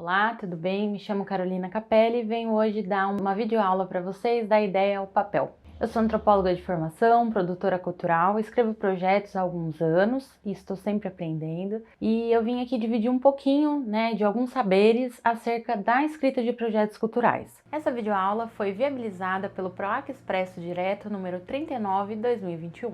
Olá, tudo bem? Me chamo Carolina Capelli e venho hoje dar uma videoaula para vocês da ideia ao papel. Eu sou antropóloga de formação, produtora cultural, escrevo projetos há alguns anos e estou sempre aprendendo. E eu vim aqui dividir um pouquinho, de alguns saberes acerca da escrita de projetos culturais. Essa videoaula foi viabilizada pelo PROAC Expresso Direto número 39/2021.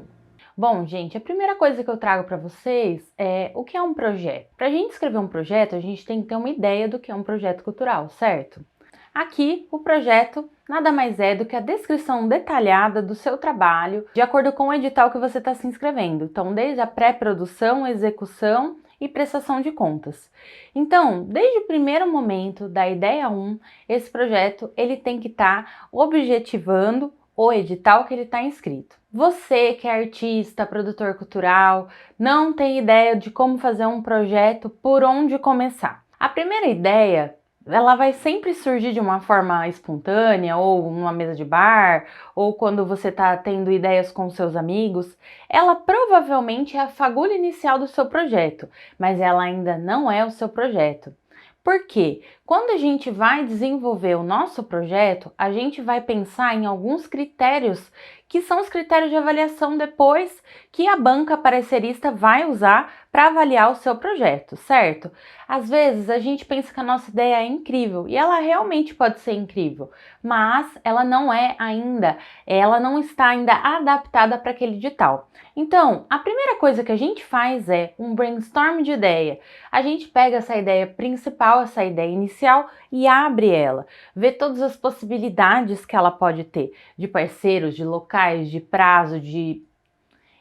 Bom, gente, a primeira coisa que eu trago para vocês é o que é um projeto. Para a gente escrever um projeto, a gente tem que ter uma ideia do que é um projeto cultural, certo? Aqui, o projeto nada mais é do que a descrição detalhada do seu trabalho, de acordo com o edital que você está se inscrevendo. Então, desde a pré-produção, execução e prestação de contas. Então, desde o primeiro momento da ideia 1, esse projeto ele tem que estar objetivando o edital que ele está inscrito. Você que é artista, produtor cultural, não tem ideia de como fazer um projeto, por onde começar. A primeira ideia, ela vai sempre surgir de uma forma espontânea, ou numa mesa de bar, ou quando você está tendo ideias com seus amigos. Ela provavelmente é a fagulha inicial do seu projeto, mas ela ainda não é o seu projeto. Por quê? Quando a gente vai desenvolver o nosso projeto, a gente vai pensar em alguns critérios que são os critérios de avaliação depois que a banca parecerista vai usar para avaliar o seu projeto, certo? Às vezes a gente pensa que a nossa ideia é incrível e ela realmente pode ser incrível, mas ela não está ainda adaptada para aquele edital. Então, a primeira coisa que a gente faz é um brainstorm de ideia. A gente pega essa ideia principal, essa ideia inicial e abre ela, vê todas as possibilidades que ela pode ter, de parceiros, de locais, de prazo,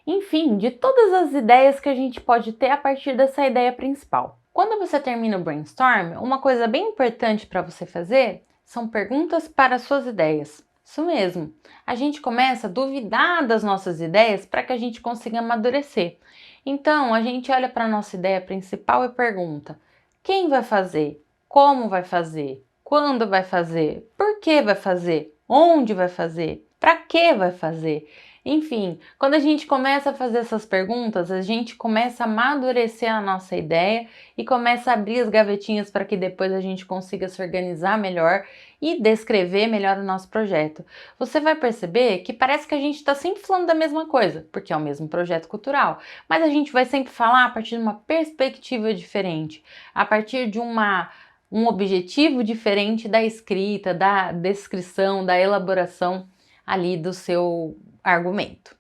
enfim, de todas as ideias que a gente pode ter a partir dessa ideia principal. Quando você termina o brainstorm, uma coisa bem importante para você fazer são perguntas para as suas ideias. Isso mesmo, a gente começa a duvidar das nossas ideias para que a gente consiga amadurecer. Então, a gente olha para a nossa ideia principal e pergunta: quem vai fazer? Como vai fazer? Quando vai fazer? Por que vai fazer? Onde vai fazer? Para que vai fazer? Enfim, quando a gente começa a fazer essas perguntas, a gente começa a amadurecer a nossa ideia e começa a abrir as gavetinhas para que depois a gente consiga se organizar melhor e descrever melhor o nosso projeto. Você vai perceber que parece que a gente está sempre falando da mesma coisa, porque é o mesmo projeto cultural, mas a gente vai sempre falar a partir de uma perspectiva diferente, a partir de um objetivo diferente da escrita, da descrição, da elaboração ali do seu argumento.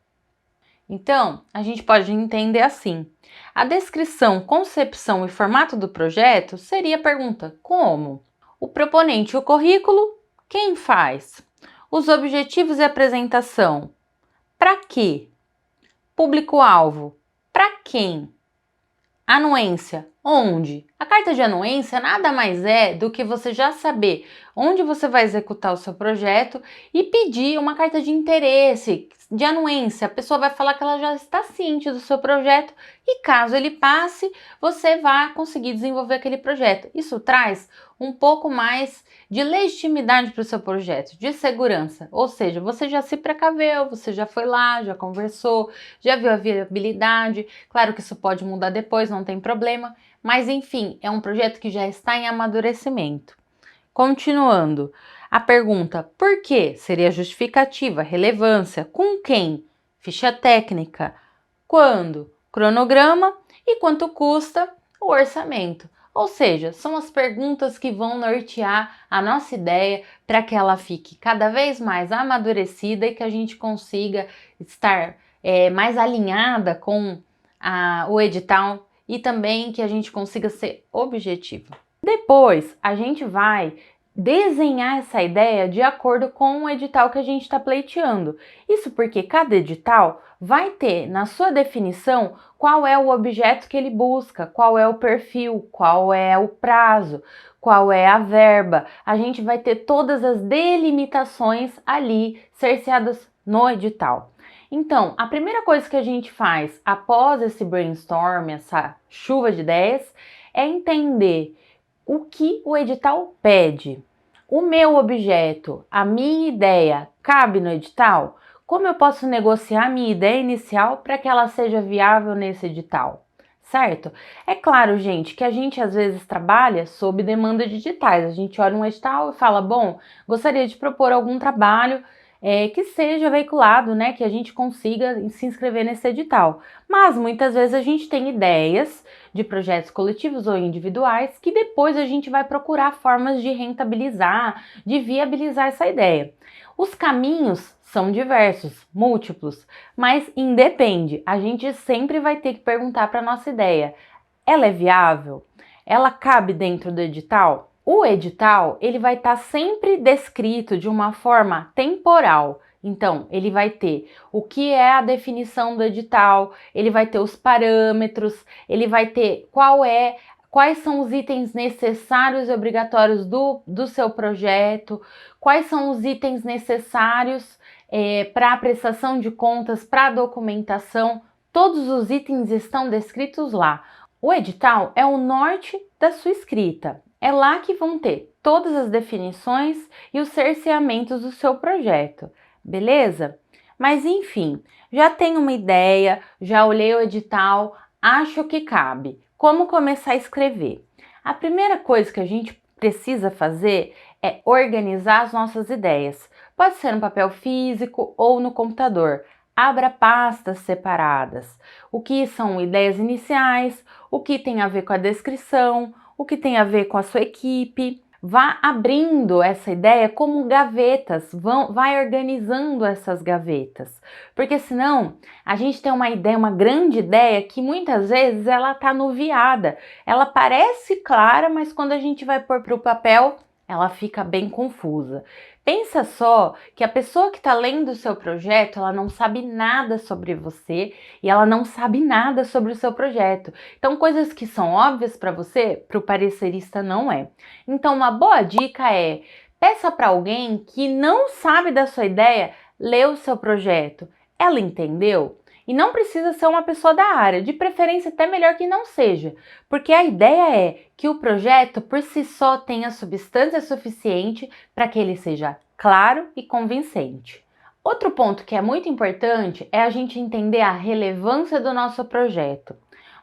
Então, a gente pode entender assim: a descrição, concepção e formato do projeto seria a pergunta como? O proponente e o currículo, quem faz? Os objetivos e apresentação, para quê? Público-alvo, para quem? Anuência, onde? A carta de anuência nada mais é do que você já saber onde você vai executar o seu projeto e pedir uma carta de interesse, de anuência. A pessoa vai falar que ela já está ciente do seu projeto e caso ele passe, você vai conseguir desenvolver aquele projeto. Isso traz um pouco mais de legitimidade para o seu projeto, de segurança. Ou seja, você já se precaveu, você já foi lá, já conversou, já viu a viabilidade. Claro que isso pode mudar depois, não tem problema, mas enfim, é um projeto que já está em amadurecimento. Continuando, a pergunta por quê seria justificativa, relevância, com quem? Ficha técnica, quando? Cronograma e quanto custa o orçamento. Ou seja, são as perguntas que vão nortear a nossa ideia para que ela fique cada vez mais amadurecida e que a gente consiga estar mais alinhada com o edital e também que a gente consiga ser objetivo. Depois, a gente vai desenhar essa ideia de acordo com o edital que a gente está pleiteando. Isso porque cada edital vai ter na sua definição qual é o objeto que ele busca, qual é o perfil, qual é o prazo, qual é a verba. A gente vai ter todas as delimitações ali cerceadas no edital. Então, a primeira coisa que a gente faz após esse brainstorm, essa chuva de ideias, é entender o que o edital pede. O meu objeto, a minha ideia, cabe no edital? Como eu posso negociar a minha ideia inicial para que ela seja viável nesse edital? certo? É claro, gente, que a gente às vezes trabalha sob demanda de editais. A gente olha um edital e fala, bom, gostaria de propor algum trabalho que seja veiculado, né, que a gente consiga se inscrever nesse edital. Mas muitas vezes a gente tem ideias de projetos coletivos ou individuais que depois a gente vai procurar formas de rentabilizar, de viabilizar essa ideia. Os caminhos são diversos, múltiplos, mas independe. A gente sempre vai ter que perguntar para nossa ideia: ela é viável? Ela cabe dentro do edital? O edital, ele vai estar sempre descrito de uma forma temporal. Então, ele vai ter o que é a definição do edital, ele vai ter os parâmetros, ele vai ter quais são os itens necessários e obrigatórios do seu projeto, quais são os itens necessários para a prestação de contas, para a documentação. Todos os itens estão descritos lá. O edital é o norte da sua escrita. É lá que vão ter todas as definições e os cerceamentos do seu projeto, beleza? Mas enfim, já tenho uma ideia, já olhei o edital, acho que cabe. Como começar a escrever? A primeira coisa que a gente precisa fazer é organizar as nossas ideias. Pode ser no papel físico ou no computador. Abra pastas separadas. O que são ideias iniciais, o que tem a ver com a descrição, o que tem a ver com a sua equipe. Vá abrindo essa ideia como gavetas, vai organizando essas gavetas. Porque senão a gente tem uma ideia, uma grande ideia que muitas vezes ela está anuviada. Ela parece clara, mas quando a gente vai pôr para o papel, ela fica bem confusa. Pensa só que a pessoa que está lendo o seu projeto, ela não sabe nada sobre você e ela não sabe nada sobre o seu projeto. Então, coisas que são óbvias para você, para o parecerista não é. Então, uma boa dica é: peça para alguém que não sabe da sua ideia ler o seu projeto. Ela entendeu? E não precisa ser uma pessoa da área, de preferência até melhor que não seja, porque a ideia é que o projeto por si só tenha substância suficiente para que ele seja claro e convincente. Outro ponto que é muito importante é a gente entender a relevância do nosso projeto.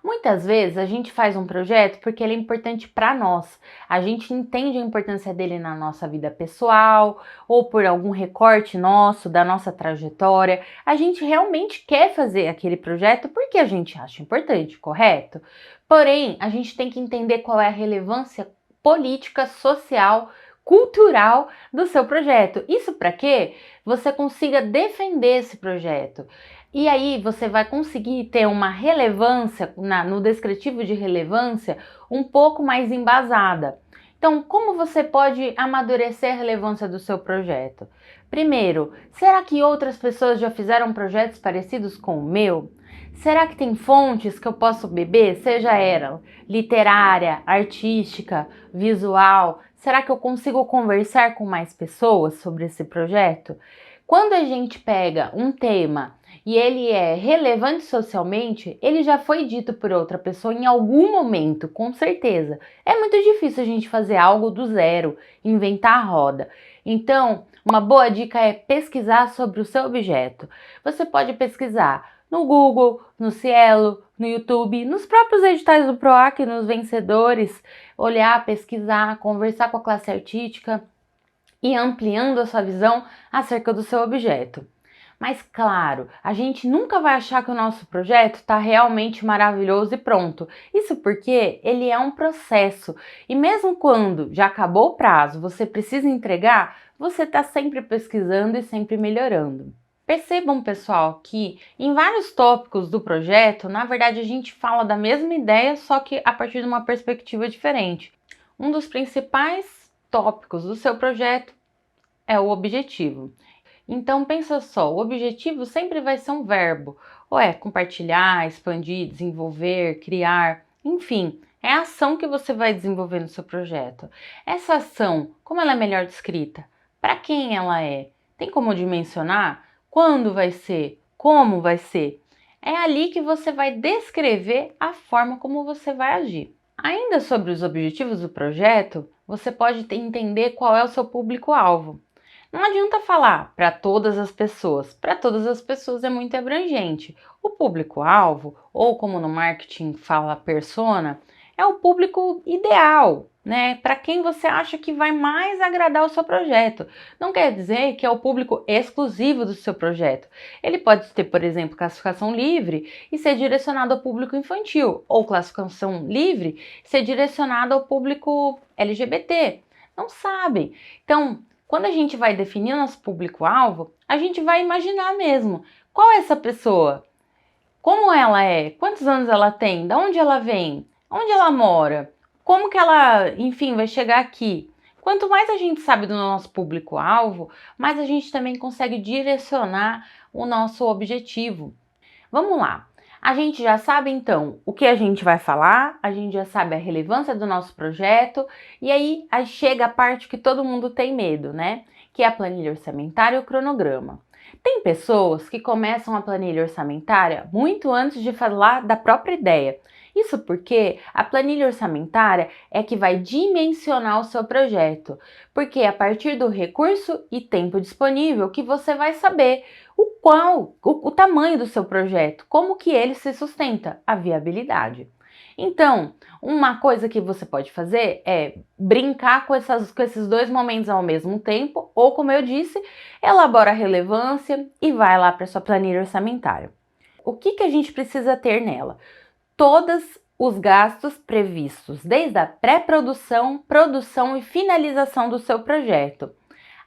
Muitas vezes a gente faz um projeto porque ele é importante para nós. A gente entende a importância dele na nossa vida pessoal ou por algum recorte nosso, da nossa trajetória. A gente realmente quer fazer aquele projeto porque a gente acha importante, correto? Porém, a gente tem que entender qual é a relevância política, social, cultural do seu projeto. Isso para quê? Você consiga defender esse projeto. E aí você vai conseguir ter uma relevância, no descritivo de relevância, um pouco mais embasada. Então, como você pode amadurecer a relevância do seu projeto? Primeiro, será que outras pessoas já fizeram projetos parecidos com o meu? Será que tem fontes que eu posso beber, seja ela literária, artística, visual? Será que eu consigo conversar com mais pessoas sobre esse projeto? Quando a gente pega um tema e ele é relevante socialmente, ele já foi dito por outra pessoa em algum momento, com certeza. É muito difícil a gente fazer algo do zero, inventar a roda. Então, uma boa dica é pesquisar sobre o seu objeto. Você pode pesquisar no Google, no Cielo, no YouTube, nos próprios editais do PROAC, nos vencedores, olhar, pesquisar, conversar com a classe artística e ampliando a sua visão acerca do seu objeto. Mas claro, a gente nunca vai achar que o nosso projeto está realmente maravilhoso e pronto. Isso porque ele é um processo. E mesmo quando já acabou o prazo, você precisa entregar, você está sempre pesquisando e sempre melhorando. Percebam, pessoal, que em vários tópicos do projeto, na verdade a gente fala da mesma ideia, só que a partir de uma perspectiva diferente. Um dos principais tópicos do seu projeto é o objetivo. Então pensa só, o objetivo sempre vai ser um verbo, ou é compartilhar, expandir, desenvolver, criar, enfim, é a ação que você vai desenvolver no seu projeto. Essa ação, como ela é melhor descrita? Para quem ela é? Tem como dimensionar? Quando vai ser? Como vai ser? É ali que você vai descrever a forma como você vai agir. Ainda sobre os objetivos do projeto, você pode entender qual é o seu público-alvo. Não adianta falar para todas as pessoas é muito abrangente. O público-alvo, ou como no marketing fala persona, é o público ideal, né? Para quem você acha que vai mais agradar o seu projeto. Não quer dizer que é o público exclusivo do seu projeto. Ele pode ter, por exemplo, classificação livre e ser direcionado ao público infantil, ou classificação livre e ser direcionado ao público LGBT. Não sabe. Então, quando a gente vai definir o nosso público-alvo, a gente vai imaginar mesmo qual é essa pessoa, como ela é, quantos anos ela tem, de onde ela vem, onde ela mora, como que ela, enfim, vai chegar aqui. Quanto mais a gente sabe do nosso público-alvo, mais a gente também consegue direcionar o nosso objetivo. Vamos lá. A gente já sabe então o que a gente vai falar, a gente já sabe a relevância do nosso projeto e aí chega a parte que todo mundo tem medo, né? Que é a planilha orçamentária e o cronograma. Tem pessoas que começam a planilha orçamentária muito antes de falar da própria ideia. Isso porque a planilha orçamentária é que vai dimensionar o seu projeto, porque é a partir do recurso e tempo disponível que você vai saber o tamanho do seu projeto, como que ele se sustenta, a viabilidade. Então, uma coisa que você pode fazer é brincar com esses dois momentos ao mesmo tempo, ou como eu disse, elabora a relevância e vai lá para sua planilha orçamentária. O que a gente precisa ter nela? Todos os gastos previstos, desde a pré-produção, produção e finalização do seu projeto.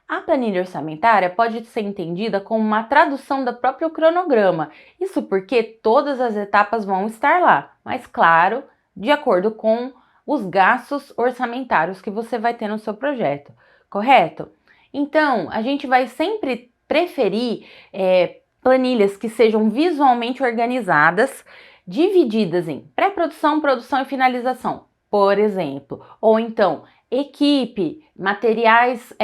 A planilha orçamentária pode ser entendida como uma tradução do próprio cronograma, isso porque todas as etapas vão estar lá, mas claro, de acordo com os gastos orçamentários que você vai ter no seu projeto, correto? Então, a gente vai sempre preferir planilhas que sejam visualmente organizadas, divididas em pré-produção, produção e finalização, por exemplo, ou então equipe, materiais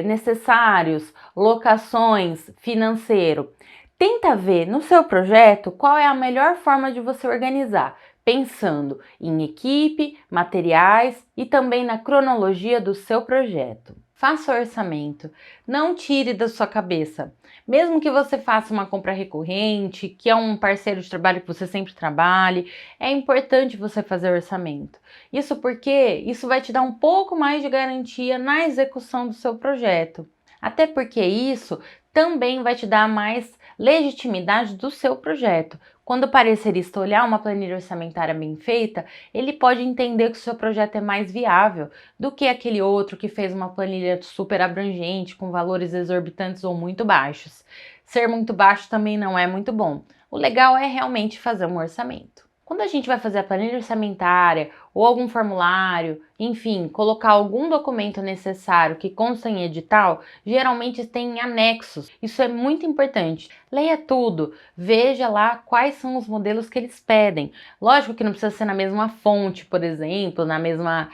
necessários, locações, financeiro. Tenta ver no seu projeto qual é a melhor forma de você organizar, pensando em equipe, materiais e também na cronologia do seu projeto. Faça o orçamento, não tire da sua cabeça. Mesmo que você faça uma compra recorrente, que é um parceiro de trabalho que você sempre trabalhe, é importante você fazer o orçamento. Isso porque isso vai te dar um pouco mais de garantia na execução do seu projeto. Até porque isso também vai te dar mais legitimidade do seu projeto. Quando o parecerista olhar uma planilha orçamentária bem feita, ele pode entender que o seu projeto é mais viável do que aquele outro que fez uma planilha super abrangente, com valores exorbitantes ou muito baixos. Ser muito baixo também não é muito bom. O legal é realmente fazer um orçamento. Quando a gente vai fazer a planilha orçamentária ou algum formulário, enfim, colocar algum documento necessário que consta em edital, geralmente tem anexos. Isso é muito importante. Leia tudo, veja lá quais são os modelos que eles pedem. Lógico que não precisa ser na mesma fonte, por exemplo, na mesma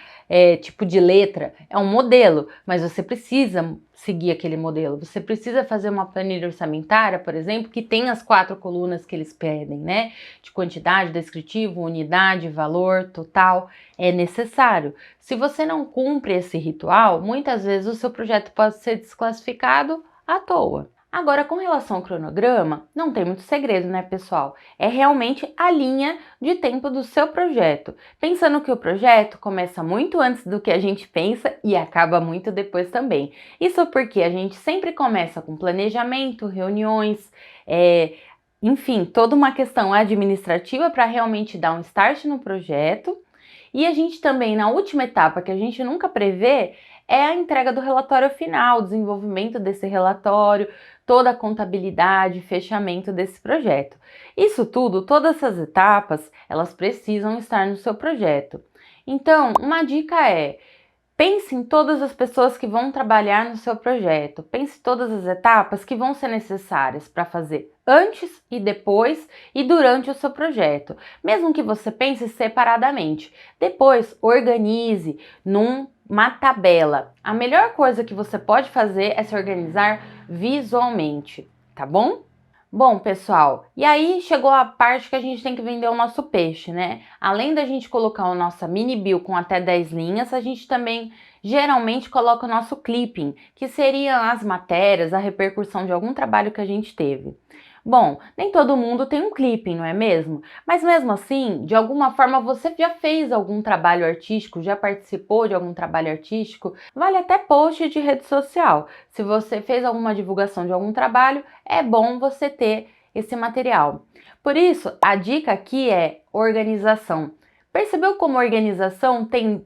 tipo de letra. É um modelo, mas você precisa seguir aquele modelo. Você precisa fazer uma planilha orçamentária, por exemplo, que tem as 4 colunas que eles pedem, né? De quantidade, descritivo, unidade, valor, total. É necessário. Se você não cumpre esse ritual, muitas vezes o seu projeto pode ser desclassificado à toa. Agora, com relação ao cronograma, não tem muito segredo, né, pessoal? É realmente a linha de tempo do seu projeto. Pensando que o projeto começa muito antes do que a gente pensa e acaba muito depois também. Isso porque a gente sempre começa com planejamento, reuniões, enfim, toda uma questão administrativa para realmente dar um start no projeto. E a gente também, na última etapa, que a gente nunca prevê, é a entrega do relatório final, o desenvolvimento desse relatório, toda a contabilidade, fechamento desse projeto. Isso tudo, todas essas etapas, elas precisam estar no seu projeto. Então, uma dica é: pense em todas as pessoas que vão trabalhar no seu projeto. Pense em todas as etapas que vão ser necessárias para fazer antes e depois e durante o seu projeto. Mesmo que você pense separadamente. Depois, organize numa tabela. A melhor coisa que você pode fazer é se organizar visualmente, tá bom? Bom, pessoal, e aí chegou a parte que a gente tem que vender o nosso peixe, né? Além da gente colocar a nossa mini bio com até 10 linhas, a gente também geralmente coloca o nosso clipping, que seriam as matérias, a repercussão de algum trabalho que a gente teve. Bom, nem todo mundo tem um clipping, não é mesmo? Mas mesmo assim, de alguma forma você já fez algum trabalho artístico, já participou de algum trabalho artístico, vale até post de rede social. Se você fez alguma divulgação de algum trabalho, é bom você ter esse material. Por isso, a dica aqui é organização. Percebeu como organização tem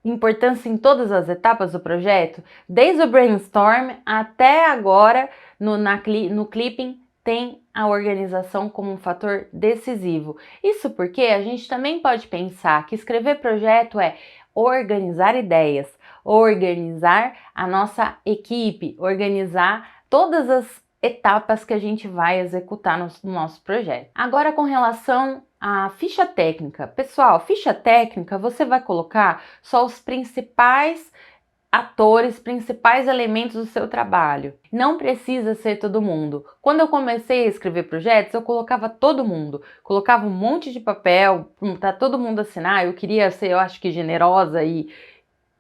importância em todas as etapas do projeto? Desde o brainstorm até agora no clipping tem a organização como um fator decisivo. Isso porque a gente também pode pensar que escrever projeto é organizar ideias, organizar a nossa equipe, organizar todas as etapas que a gente vai executar no nosso projeto. Agora, com relação à ficha técnica. Pessoal, ficha técnica você vai colocar só os principais atores, principais elementos do seu trabalho. Não precisa ser todo mundo. Quando eu comecei a escrever projetos, eu colocava todo mundo. Colocava um monte de papel para todo mundo assinar. Eu queria ser, eu acho que generosa e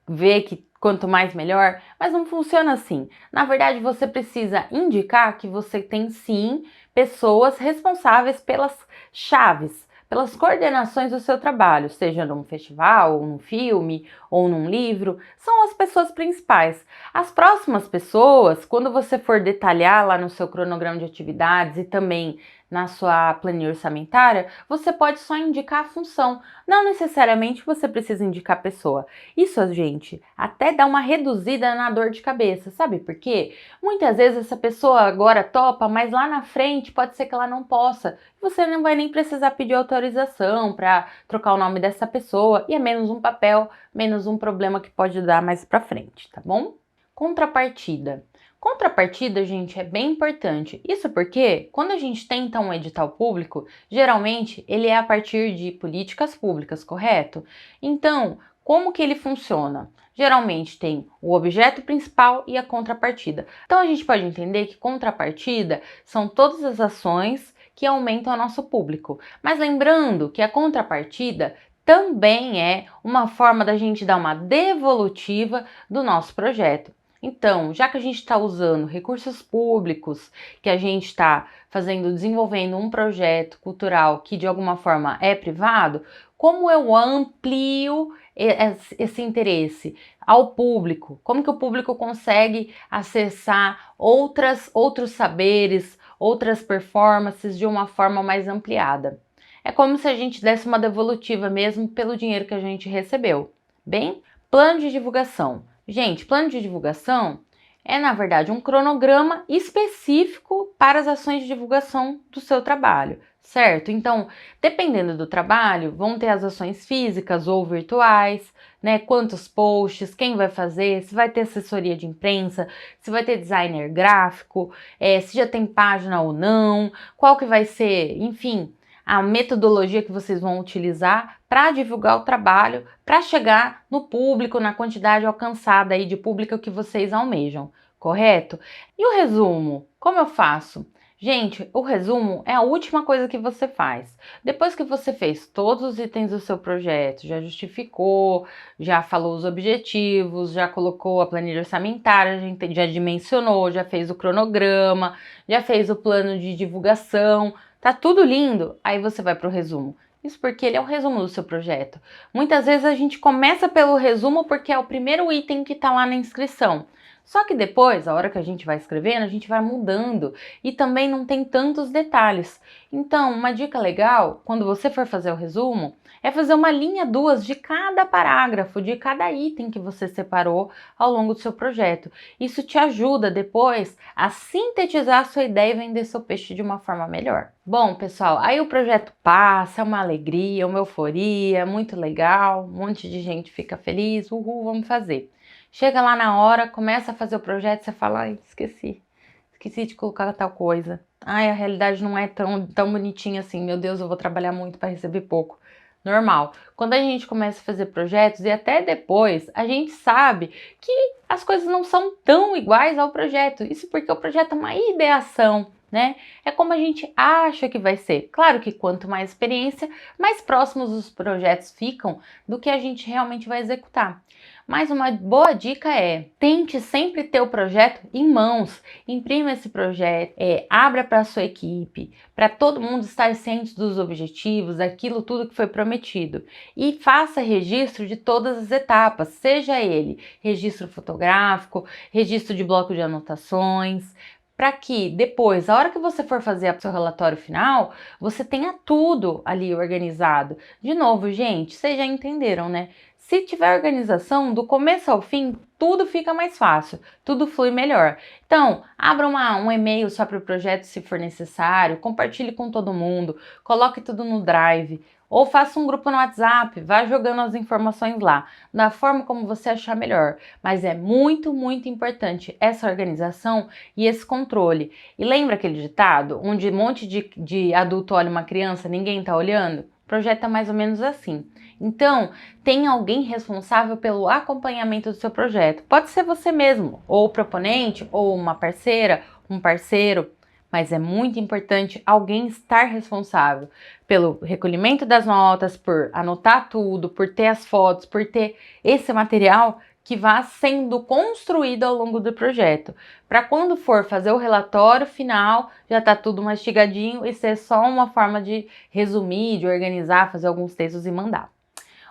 ver que quanto mais melhor, mas não funciona assim. Na verdade, você precisa indicar que você tem sim pessoas responsáveis pelas chaves, pelas coordenações do seu trabalho, seja num festival, ou num filme, ou num livro, são as pessoas principais. As próximas pessoas, quando você for detalhar lá no seu cronograma de atividades e também na sua planilha orçamentária, você pode só indicar a função. Não necessariamente você precisa indicar a pessoa. Isso, gente, até dá uma reduzida na dor de cabeça, sabe por quê? Muitas vezes essa pessoa agora topa, mas lá na frente pode ser que ela não possa. Você não vai nem precisar pedir autorização para trocar o nome dessa pessoa e é menos um papel, menos um problema que pode dar mais para frente, tá bom? Contrapartida. Contrapartida, gente, é bem importante. Isso porque, quando a gente tenta um edital público, geralmente ele é a partir de políticas públicas, correto? Então, como que ele funciona? Geralmente tem o objeto principal e a contrapartida. Então, a gente pode entender que contrapartida são todas as ações que aumentam o nosso público. Mas lembrando que a contrapartida também é uma forma da gente dar uma devolutiva do nosso projeto. Então, já que a gente está usando recursos públicos, que a gente está desenvolvendo um projeto cultural que de alguma forma é privado, como eu amplio esse interesse ao público? Como que o público consegue acessar outros saberes, outras performances de uma forma mais ampliada? É como se a gente desse uma devolutiva mesmo pelo dinheiro que a gente recebeu. Bem, plano de divulgação. Gente, plano de divulgação é, na verdade, um cronograma específico para as ações de divulgação do seu trabalho, certo? Então, dependendo do trabalho, vão ter as ações físicas ou virtuais, né? Quantos posts, quem vai fazer, se vai ter assessoria de imprensa, se vai ter designer gráfico, se já tem página ou não, qual que vai ser, enfim, a metodologia que vocês vão utilizar para divulgar o trabalho, para chegar no público, na quantidade alcançada aí de público que vocês almejam, correto? E o resumo, como eu faço? Gente, o resumo é a última coisa que você faz. Depois que você fez todos os itens do seu projeto, já justificou, já falou os objetivos, já colocou a planilha orçamentária, já dimensionou, já fez o cronograma, já fez o plano de divulgação, tá tudo lindo, aí você vai para o resumo. Isso porque ele é o resumo do seu projeto. Muitas vezes a gente começa pelo resumo porque é o primeiro item que está lá na inscrição. Só que depois, a hora que a gente vai escrevendo, a gente vai mudando e também não tem tantos detalhes. Então, uma dica legal, quando você for fazer o resumo, é fazer uma linha, duas de cada parágrafo, de cada item que você separou ao longo do seu projeto. Isso te ajuda depois a sintetizar a sua ideia e vender seu peixe de uma forma melhor. Bom, pessoal, aí o projeto passa, é uma alegria, uma euforia, muito legal, um monte de gente fica feliz, uhul, vamos fazer. Chega lá na hora, começa a fazer o projeto, você fala, ai, esqueci de colocar tal coisa. Ai, a realidade não é tão bonitinha assim, meu Deus, eu vou trabalhar muito para receber pouco. Normal. Quando a gente começa a fazer projetos e até depois, a gente sabe que as coisas não são tão iguais ao projeto. Isso porque o projeto é uma ideação, né? É como a gente acha que vai ser. Claro que quanto mais experiência, mais próximos os projetos ficam do que a gente realmente vai executar. Mas uma boa dica é, tente sempre ter o projeto em mãos, imprima esse projeto, abra para a sua equipe, para todo mundo estar ciente dos objetivos, daquilo tudo que foi prometido. E faça registro de todas as etapas, seja ele registro fotográfico, registro de bloco de anotações, para que depois, a hora que você for fazer o seu relatório final, você tenha tudo ali organizado. De novo, gente, vocês já entenderam, né? Se tiver organização, do começo ao fim, tudo fica mais fácil, tudo flui melhor. Então, abra um e-mail só para o projeto se for necessário, compartilhe com todo mundo, coloque tudo no Drive, ou faça um grupo no WhatsApp, vá jogando as informações lá, da forma como você achar melhor. Mas é muito, muito importante essa organização e esse controle. E lembra aquele ditado, onde um monte de adulto olha uma criança, ninguém tá olhando? O projeto é mais ou menos assim. Então, tem alguém responsável pelo acompanhamento do seu projeto. Pode ser você mesmo, ou o proponente, ou uma parceira, um parceiro, mas é muito importante alguém estar responsável pelo recolhimento das notas, por anotar tudo, por ter as fotos, por ter esse material que vá sendo construído ao longo do projeto. Para quando for fazer o relatório final, já está tudo mastigadinho e ser só uma forma de resumir, de organizar, fazer alguns textos e mandar.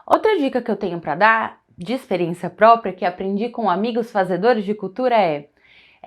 Outra dica que eu tenho para dar, de experiência própria, que aprendi com amigos fazedores de cultura é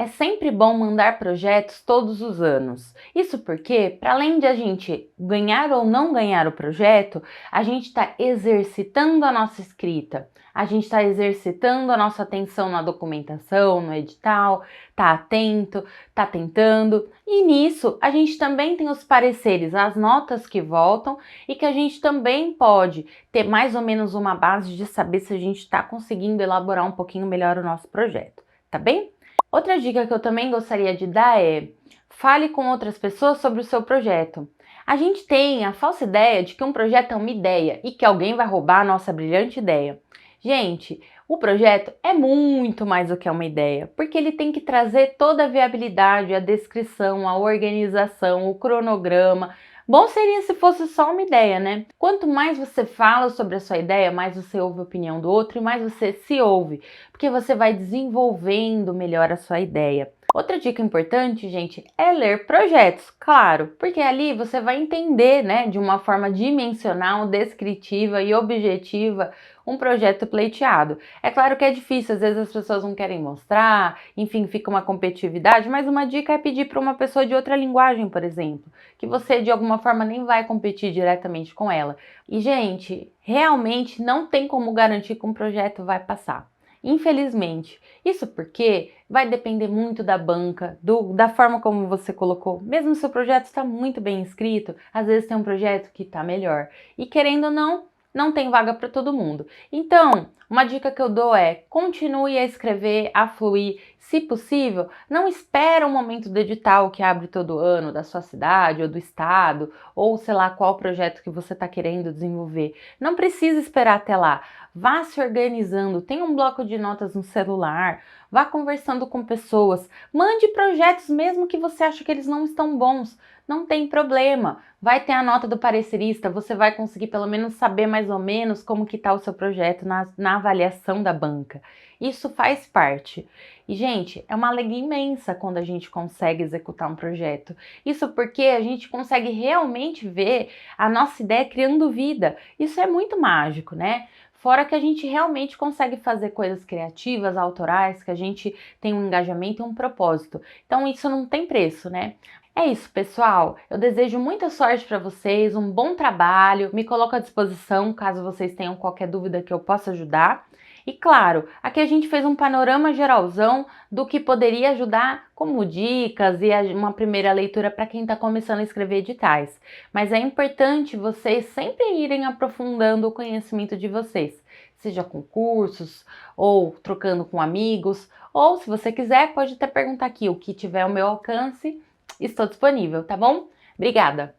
sempre bom mandar projetos todos os anos. Isso porque, para além de a gente ganhar ou não ganhar o projeto, a gente está exercitando a nossa escrita, a gente está exercitando a nossa atenção na documentação, no edital, tá atento, tá tentando. E nisso, a gente também tem os pareceres, as notas que voltam e que a gente também pode ter mais ou menos uma base de saber se a gente está conseguindo elaborar um pouquinho melhor o nosso projeto, tá bem? Outra dica que eu também gostaria de dar é: fale com outras pessoas sobre o seu projeto. A gente tem a falsa ideia de que um projeto é uma ideia e que alguém vai roubar a nossa brilhante ideia. Gente, o projeto é muito mais do que uma ideia, porque ele tem que trazer toda a viabilidade, a descrição, a organização, o cronograma. Bom seria se fosse só uma ideia, né? Quanto mais você fala sobre a sua ideia, mais você ouve a opinião do outro e mais você se ouve, porque você vai desenvolvendo melhor a sua ideia. Outra dica importante, gente, é ler projetos, claro, porque ali você vai entender, né, de uma forma dimensional, descritiva e objetiva um projeto pleiteado. É claro que é difícil, às vezes as pessoas não querem mostrar, enfim, fica uma competitividade, mas uma dica é pedir para uma pessoa de outra linguagem, por exemplo, que você de alguma forma nem vai competir diretamente com ela. E, gente, realmente não tem como garantir que um projeto vai passar. Infelizmente. Isso porque vai depender muito da banca, da forma como você colocou. Mesmo se o projeto está muito bem escrito, às vezes tem um projeto que está melhor. E querendo ou não, não tem vaga para todo mundo. Então, uma dica que eu dou é: continue a escrever, a fluir. Se possível, não espera o momento do edital que abre todo ano da sua cidade ou do estado, ou sei lá qual projeto que você está querendo desenvolver. Não precisa esperar até lá. Vá se organizando, tenha um bloco de notas no celular, vá conversando com pessoas, mande projetos mesmo que você acha que eles não estão bons. Não tem problema, vai ter a nota do parecerista, você vai conseguir pelo menos saber mais ou menos como que está o seu projeto na avaliação da banca. Isso faz parte. E, gente, é uma alegria imensa quando a gente consegue executar um projeto. Isso porque a gente consegue realmente ver a nossa ideia criando vida. Isso é muito mágico, né? Fora que a gente realmente consegue fazer coisas criativas, autorais, que a gente tem um engajamento e um propósito. Então isso não tem preço, né? É isso, pessoal. Eu desejo muita sorte para vocês, um bom trabalho. Me coloco à disposição caso vocês tenham qualquer dúvida que eu possa ajudar. E claro, aqui a gente fez um panorama geralzão do que poderia ajudar como dicas e uma primeira leitura para quem está começando a escrever editais. Mas é importante vocês sempre irem aprofundando o conhecimento de vocês, seja com cursos ou trocando com amigos, ou se você quiser pode até perguntar aqui, o que tiver ao meu alcance, estou disponível, tá bom? Obrigada!